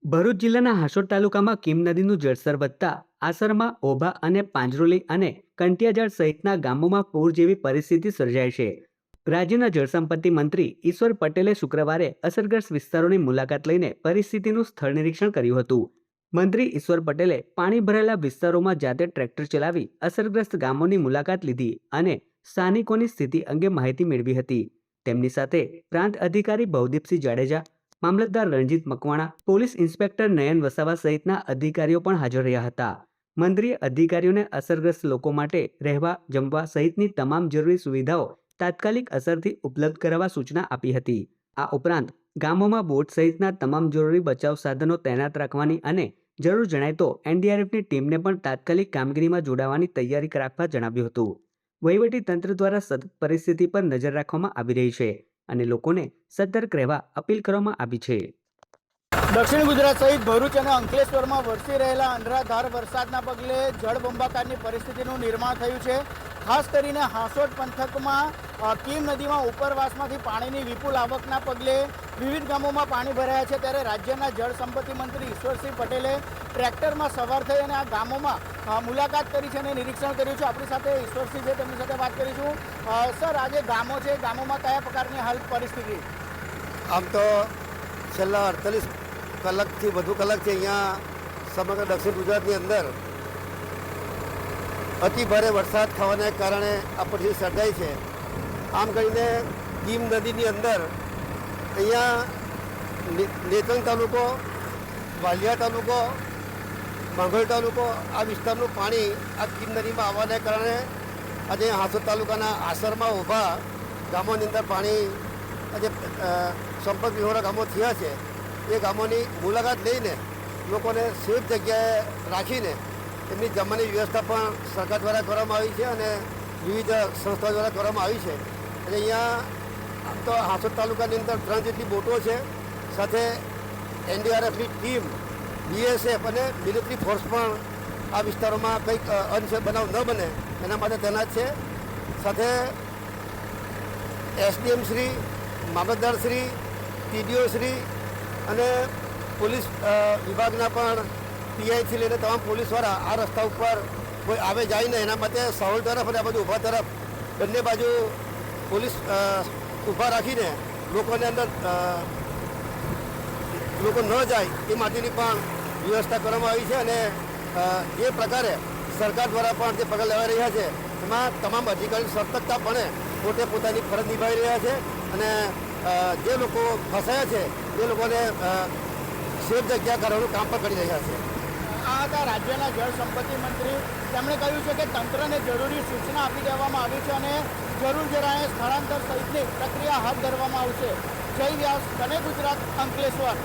ભરૂચ જિલ્લાના હાસોટ તાલુકામાં કીમ નદીનું જળસ્તર વધતા આસરમાં, ઓભા અને પાંજરોલી અને કંટિયાજાળ સહિતના ગામોમાં પૂર જેવી પરિસ્થિતિ સર્જાઈ છે. રાજ્યના જળસંપત્તિ મંત્રી ઈશ્વર પટેલે શુક્રવારે અસરગ્રસ્ત વિસ્તારોની મુલાકાત લઈને પરિસ્થિતિનું સ્થળ નિરીક્ષણ કર્યું હતું. મંત્રી ઈશ્વર પટેલે પાણી ભરાયેલા વિસ્તારોમાં જાતે ટ્રેક્ટર ચલાવી અસરગ્રસ્ત ગામોની મુલાકાત લીધી અને સ્થાનિકોની સ્થિતિ અંગે માહિતી મેળવી હતી. તેમની સાથે પ્રાંત અધિકારી ભવદીપસિંહ જાડેજા, મામલતદાર રણજીત મકવાણા, પોલીસ ઇન્સ્પેક્ટર નયન વસાવા સહિતના અધિકારીઓ પણ હાજર રહ્યા હતા. મંત્રીએ અધિકારીઓને અસરગ્રસ્ત લોકો માટે રહેવા, જમવા સહિતની તમામ જરૂરી સુવિધાઓ તાત્કાલિક અસરથી ઉપલબ્ધ કરાવવા સૂચના આપી હતી. આ ઉપરાંત ગામોમાં બોટ સહિતના તમામ જરૂરી બચાવ સાધનો તૈનાત રાખવાની અને જરૂર જણાય તો એનડીઆરએફની ટીમને પણ તાત્કાલિક કામગીરીમાં જોડાવાની તૈયારી રાખવા જણાવ્યું હતું. વહીવટી તંત્ર દ્વારા સતત પરિસ્થિતિ પર નજર રાખવામાં આવી રહી છે અને લોકોને સતર્ક રહેવા અપીલ કરવામાં આવી છે. દક્ષિણ ગુજરાત સહિત ભરૂચ અને અંકલેશ્વરમાં વરસી રહેલા અનરાધાર વરસાદના પગલે જળબંબાકારની પરિસ્થિતિનું નિર્માણ થયું છે. ખાસ કરીને હાસોટ પંથકમાં કીમ નદીમાં ઉપરવાસમાંથી પાણીની વિપુલ આવકના પગલે વિવિધ ગામોમાં પાણી ભરાયા છે. ત્યારે રાજ્યના જળ સંપત્તિ મંત્રી ઈશ્વરસિંહ પટેલે ટ્રેક્ટરમાં સવાર થઈ અને આ ગામોમાં મુલાકાત કરી છે અને નિરીક્ષણ કર્યું છે. આપણી સાથે ઈશ્વરસિંહ છે, તેમની સાથે વાત કરીશું. સર, આજે ગામો છે, ગામોમાં કયા પ્રકારની હાલ પરિસ્થિતિ? આમ તો છેલ્લા 48 કલાકથી વધુ કલાક છે અહીંયા સમગ્ર દક્ષિણ ગુજરાતની અંદર અતિ ભારે વરસાદ થવાને કારણે આ પરિસ્થિતિ સર્જાઈ છે. આમ કરીને કીમ નદીની અંદર અહીંયા નેત્રંગ તાલુકો, વાલિયા તાલુકો, માંગરોળ તાલુકો, આ વિસ્તારનું પાણી આ કીમ નદીમાં આવવાને કારણે આજે હાસોટ તાલુકાના આસરમાં, ઓભા ગામોની અંદર પાણી આજે સંપર્ક વિહોણા ગામો થયા છે. એ ગામોની મુલાકાત લઈને લોકોને સેફ જગ્યાએ રાખીને એમની જમવાની વ્યવસ્થા પણ સરકાર દ્વારા કરવામાં આવી છે અને વિવિધ સંસ્થાઓ દ્વારા કરવામાં આવી છે. અને અહીંયા આમ તો હાસોટ તાલુકાની અંદર 3 જેટલી બોટો છે, સાથે એનડીઆરએફની ટીમ, બીએસએફ અને મિલિટરી ફોર્સ પણ આ વિસ્તારોમાં કંઈક અનસેફ બનાવ ન બને એના માટે તૈનાત છે. સાથે એસડીએમ શ્રી, મામલતદાર શ્રી, ટીડીઓ શ્રી અને પોલીસ વિભાગના પણ પીઆઈથી લઈને તમામ પોલીસવાળા આ રસ્તા ઉપર કોઈ આવે જાય ને એના માટે સાહોલ તરફ અને આ બાજુ ઊભા તરફ બંને બાજુ પોલીસ ઊભા રાખીને લોકોને અંદર લોકો ન જાય એ માટેની પણ વ્યવસ્થા કરવામાં આવી છે. અને જે પ્રકારે સરકાર દ્વારા પણ જે પગલાં લેવાઈ રહ્યા છે એમાં તમામ અધિકારીઓ સતર્કતાપણે પોતે પોતાની ફરજ નિભાવી રહ્યા છે અને જે લોકો ફસાયા છે એ લોકોને સેફ જગ્યા કરવાનું કામ પણ કરી રહ્યા છે. આ હતા રાજ્યના જળ સંપત્તિ મંત્રી. તેમણે કહ્યું છે કે તંત્રને જરૂરી સૂચના આપી દેવામાં આવી છે અને જરૂર જણાયે સ્થળાંતર સહિતની પ્રક્રિયા હાથ ધરવામાં આવશે. જય વ્યાસ, કને ગુજરાત, અંકલેશ્વર.